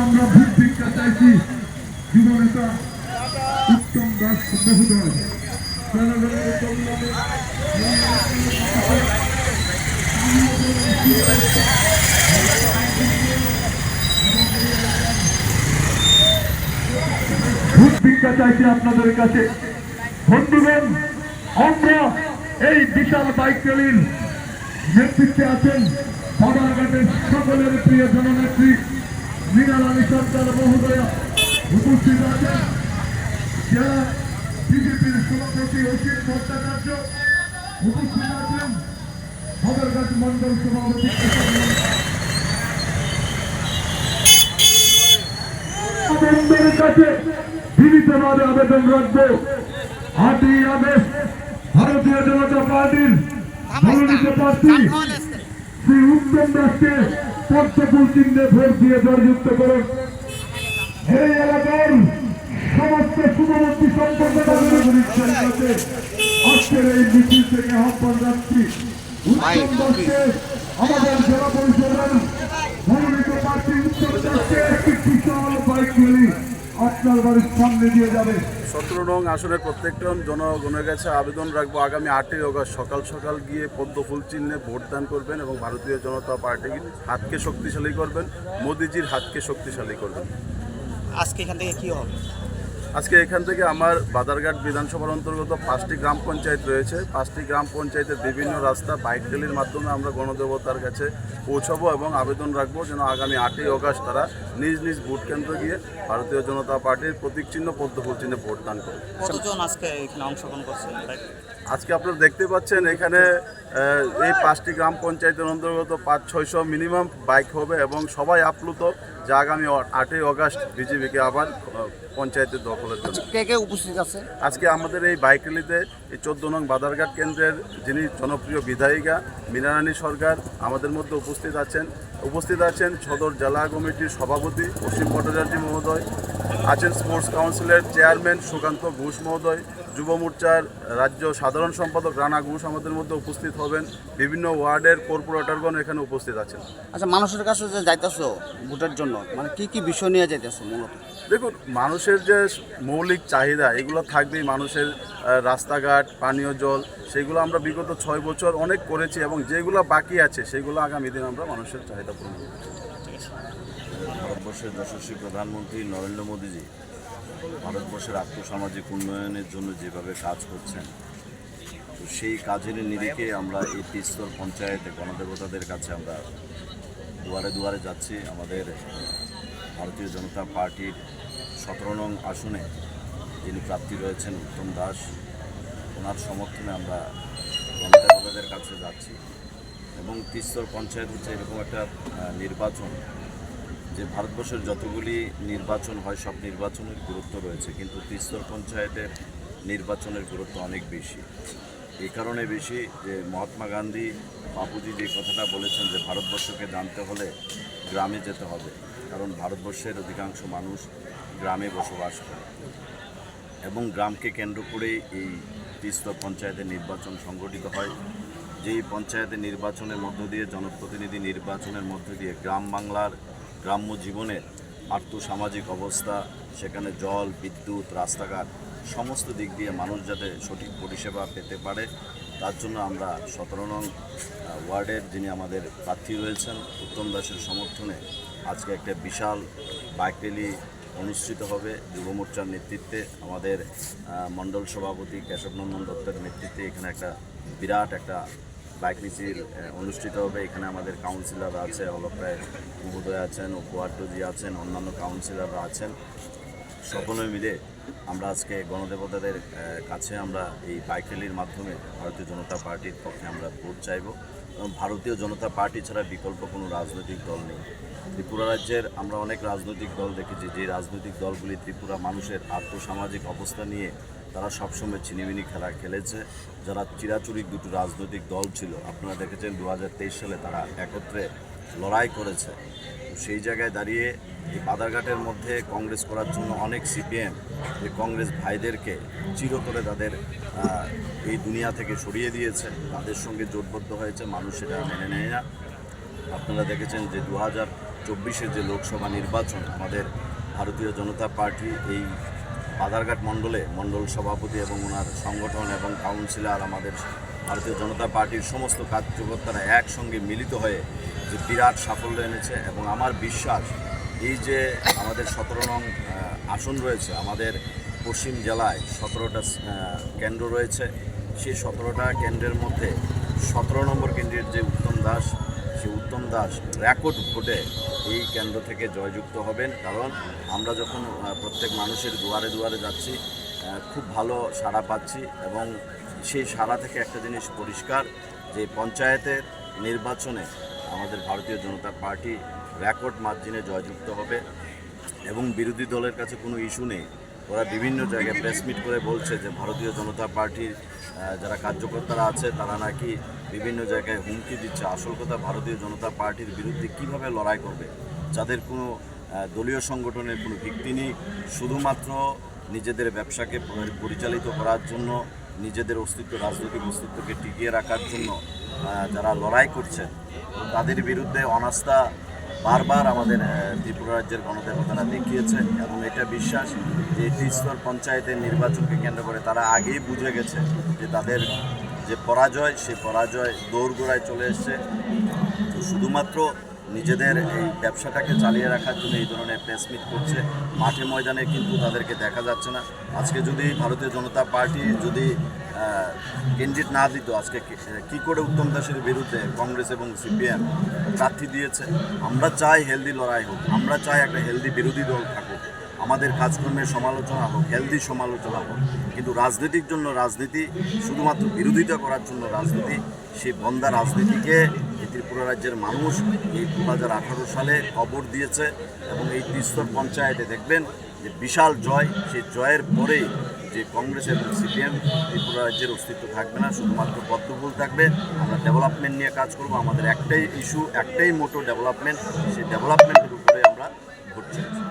আমরা ভোট ভিক্ষা চাইছি যুবনেতা উত্তম দাস মহোদয়। ভোট ভিক্ষা চাইছি আপনাদের কাছে বন্ধুগণ। আমরা এই বিশাল বাইক র্যালির নেতৃত্বে আছেন বাজারঘাটের সকলের প্রিয় জননেত্রী মৃণাল সরকার মহোদয়া উপস্থিত আছেন, জেলা বিজেপির সভাপতি অসিত ভট্টাচার্য উপস্থিত আছেন, বাজারঘাট মন্ডল সভাপতি। আপনাদের কাছে বিনীতভাবে আবেদন রাখবো, 8ই আগস্ট ভারতীয় জনতা পার্টির মনোনীত প্রার্থী শ্রী উত্তম দাসকে পদ্মফুল চিহ্নে ভোট দিয়ে জয়যুক্ত করুন। এই এলাকার সমস্ত শুভমন্ত্রী সম্পর্কে আজকের এই মিছিল থেকে আহ্বান রাখছি, উত্তম দাসকে আমাদের জেলা পরিষদের মনোনীত প্রার্থী উত্তম দাসকে একটি বিশাল বাইক র্যালি আপনার বাড়ির সামনে দিয়ে যাবে। 17 নং আসনের প্রত্যেকজন জনগণের কাছে আবেদন রাখবো, আগামী 8ই আগস্ট সকাল সকাল গিয়ে পদ্মফুল চিহ্নে ভোটদান করবেন এবং ভারতীয় জনতা পার্টির হাতকে শক্তিশালী করবেন, মোদিজির হাতকে শক্তিশালী করবেন। আজকে এখান থেকে কী হবে? আজকে এখান থেকে আমার বাজারঘাট বিধানসভার অন্তর্গত 5টি গ্রাম পঞ্চায়েত রয়েছে। 5টি গ্রাম পঞ্চায়েতের বিভিন্ন রাস্তা বাইক র্যালির মাধ্যমে আমরা গণদেবতার কাছে পৌঁছাবো এবং আবেদন রাখবো যেন আগামী 8ই আগস্ট তারা নিজ নিজ ভোট কেন্দ্র গিয়ে ভারতীয় জনতা পার্টির প্রতীক চিহ্ন পদ্মফুল চিহ্নে ভোটদান করে। কতজন আজকে এখানে অংশগ্রহণ করছেন? আজকে আপনারা দেখতে পাচ্ছেন এখানে এই 5টি গ্রাম পঞ্চায়েতের অন্তর্গত 500-600 মিনিমাম বাইক হবে এবং সবাই আপ্লুত যে আগামী 8ই আগস্ট বিজেপিকে আবার পঞ্চায়েতের দখলের জন্য। কে কে উপস্থিত আছে আজকে আমাদের এই বাইক র্যালিতে এই 14 নং বাজারঘাট কেন্দ্রের যিনি জনপ্রিয় বিধায়িকা মৃণাল সরকার আমাদের মধ্যে উপস্থিত আছেন সদর জেলা কমিটির সভাপতি অসীম ভট্টাচার্য মহোদয়, আছেন স্পোর্টস কাউন্সিলের চেয়ারম্যান সুকান্ত ঘোষ মহোদয়, যুব মোর্চার রাজ্য সাধারণ সম্পাদক রানা ঘোষ আমাদের মধ্যে উপস্থিত হবেন, বিভিন্ন ওয়ার্ডের কর্পোরেটরগণ এখানে উপস্থিত আছেন। আচ্ছা, মানুষের কাছে যে যাইতেছো ভোটের জন্য, মানে কি কি বিষয় নিয়ে যাইতেছো? মূলত দেখুন, মানুষের যে মৌলিক চাহিদা এগুলো থাকবেই। মানুষের রাস্তাঘাট, পানীয় জল, সেগুলো আমরা বিগত 6 বছর অনেক করেছি এবং যেগুলো বাকি আছে সেগুলো আগামী দিন আমরা মানুষের চাহিদা পূরণ করব। ভারতবর্ষের যশস্বী প্রধানমন্ত্রী নরেন্দ্র মোদীজি ভারতবর্ষের আর্থসামাজিক উন্নয়নের জন্য যেভাবে কাজ করছেন, তো সেই কাজের নিরিখে আমরা এই 3 স্তর পঞ্চায়েতে গণদেবতাদের কাছে আমরা দুয়ারে দুয়ারে যাচ্ছি। আমাদের ভারতীয় জনতা পার্টির 17 নং আসনে যিনি প্রার্থী রয়েছেন উত্তম দাস, ওনার সমর্থনে আমরা গণদেবতাদের কাছে যাচ্ছি। এবং 3 স্তর পঞ্চায়েত হচ্ছে এরকম একটা নির্বাচন যে ভারতবর্ষের যতগুলি নির্বাচন হয় সব নির্বাচনের গুরুত্ব রয়েছে, কিন্তু 3 স্তর পঞ্চায়েতের নির্বাচনের গুরুত্ব অনেক বেশি। এই কারণে বেশি যে মহাত্মা গান্ধী বাপুজি যে কথাটা বলেছেন যে ভারতবর্ষকে জানতে হলে গ্রামে যেতে হবে, কারণ ভারতবর্ষের অধিকাংশ মানুষ গ্রামে বসবাস করে এবং গ্রামকে কেন্দ্র করেই এই 3 স্তর পঞ্চায়েতের নির্বাচন সংগঠিত হয়। যেই পঞ্চায়েতের নির্বাচনের মধ্য দিয়ে, জনপ্রতিনিধি নির্বাচনের মধ্য দিয়ে গ্রাম বাংলার গ্রাম্য জীবনের আর্থসামাজিক অবস্থা, সেখানে জল, বিদ্যুৎ, রাস্তাঘাট সমস্ত দিক দিয়ে মানুষ যাতে সঠিক পরিষেবা পেতে পারে, তার জন্য আমরা 17 নং ওয়ার্ডের যিনি আমাদের প্রার্থী রয়েছেন উত্তম দাসের সমর্থনে আজকে একটা বিশাল বাইক র্যালি অনুষ্ঠিত হবে। যুব মোর্চার নেতৃত্বে আমাদের মণ্ডল সভাপতি কেশবনন্দন দত্তের নেতৃত্বে এখানে একটা বিরাট একটা বাইক মিছিল অনুষ্ঠিত হবে। এখানে আমাদের কাউন্সিলররা আছে, অলক রায় মহোদয় আছেন, উপহার্যজি আছেন, অন্যান্য কাউন্সিলররা আছেন। সকলে মিলে আমরা আজকে গণদেবতাদের কাছে আমরা এই বাইক র্যালির মাধ্যমে ভারতীয় জনতা পার্টির পক্ষে আমরা ভোট চাইব। এবং ভারতীয় জনতা পার্টি ছাড়া বিকল্প কোনো রাজনৈতিক দল নেই। ত্রিপুরা রাজ্যের আমরা অনেক রাজনৈতিক দল দেখেছি, যে রাজনৈতিক দলগুলি ত্রিপুরা মানুষের আর্থসামাজিক অবস্থা নিয়ে তারা সবসময় ছিনিমিনি খেলা খেলেছে। যারা চিরাচরিত দুটো রাজনৈতিক দল ছিল, আপনারা দেখেছেন 2023 সালে তারা একত্রে লড়াই করেছে। তো সেই জায়গায় দাঁড়িয়ে এই বাধারঘাটের মধ্যে কংগ্রেস করার জন্য অনেক সিপিএম যে কংগ্রেস ভাইদেরকে চিরতরে তাদের এই দুনিয়া থেকে সরিয়ে দিয়েছে, তাদের সঙ্গে জোটবদ্ধ হয়েছে, মানুষ সেটা মেনে নেয় না। আপনারা দেখেছেন যে 2024-এর যে লোকসভা নির্বাচন, আমাদের ভারতীয় জনতা পার্টি এই বাধারঘাট মণ্ডল সভাপতি এবং ওনার সংগঠন এবং কাউন্সিলর, আমাদের ভারতীয় জনতা পার্টির সমস্ত কার্যকর্তারা একসঙ্গে মিলিত হয়ে যে বিরাট সাফল্য এনেছে। এবং আমার বিশ্বাস এই যে আমাদের 17 নং আসন রয়েছে, আমাদের পশ্চিম জেলায় 17টা কেন্দ্র রয়েছে, সেই 17টা কেন্দ্রের মধ্যে 17 নম্বর কেন্দ্রের যে উত্তম দাস, সেই উত্তম দাস রেকর্ড ভোটে এই কেন্দ্র থেকে জয়যুক্ত হবেন। কারণ আমরা যখন প্রত্যেক মানুষের দুয়ারে দুয়ারে যাচ্ছি, খুব ভালো সাড়া পাচ্ছি এবং সেই সাড়া থেকে একটা জিনিস পরিষ্কার যে পঞ্চায়েতের নির্বাচনে আমাদের ভারতীয় জনতা পার্টি রেকর্ড মার্জিনে জয়যুক্ত হবে। এবং বিরোধী দলের কাছে কোনো ইস্যু নেই। ওরা বিভিন্ন জায়গায় প্রেস মিট করে বলছে যে ভারতীয় জনতা পার্টির যারা কার্যকর্তারা আছে তারা নাকি বিভিন্ন জায়গায় হুমকি দিচ্ছে। আসল কথা, ভারতীয় জনতা পার্টির বিরুদ্ধে কিভাবে লড়াই করবে, যাদের কোনো দলীয় সংগঠনের কোনো ভিত্তি নেই, শুধুমাত্র নিজেদের ব্যবসাকে পরিচালিত করার জন্য, নিজেদের রাজনৈতিক অস্তিত্বকে টিকিয়ে রাখার জন্য যারা লড়াই করছে, তাদের বিরুদ্ধে অনাস্থা বারবার আমাদের ত্রিপুরা রাজ্যের গণদেবতারা দেখিয়েছে। এবং এটা বিশ্বাস যে ত্রিস্তর পঞ্চায়েতের নির্বাচনকে কেন্দ্র করে তারা আগেই বুঝে গেছে যে তাদের যে পরাজয়, সেই পরাজয় দোরগোড়ায় চলে এসছে। তো শুধুমাত্র নিজেদের এই ব্যবসাটাকে চালিয়ে রাখার জন্য এই ধরনের প্রেসমিট করছে, মাঠে ময়দানে কিন্তু তাদেরকে দেখা যাচ্ছে না। আজকে যদি ভারতীয় জনতা পার্টি যদি ক্যান্ডিডেট না দিত, আজকে কী করে উত্তম দাসের বিরুদ্ধে কংগ্রেস এবং সিপিএম প্রার্থী দিয়েছে। আমরা চাই হেলদি লড়াই হোক, আমরা চাই একটা হেলদি বিরোধী দল থাকুক, আমাদের কাজকর্মের সমালোচনা হোক, হেলদি সমালোচনা হোক। কিন্তু রাজনীতির জন্য রাজনীতি, শুধুমাত্র বিরোধিতা করার জন্য রাজনীতি, সেই বন্ধা রাজনীতিকে এই ত্রিপুরা রাজ্যের মানুষ এই 2018 সালে কবর দিয়েছে। এবং এই ত্রিস্তর পঞ্চায়েতে দেখবেন যে বিশাল জয়, সেই জয়ের পরেই যে কংগ্রেস এবং সিপিএম ত্রিপুরা রাজ্যের অস্তিত্ব থাকবে না, শুধুমাত্র পদ্মফুল থাকবে। আমরা ডেভেলপমেন্ট নিয়ে কাজ করব, আমাদের একটাই ইস্যু, একটাই মোটো ডেভেলপমেন্ট। সেই ডেভেলপমেন্টের উপরে আমরা ভোট চাইছি।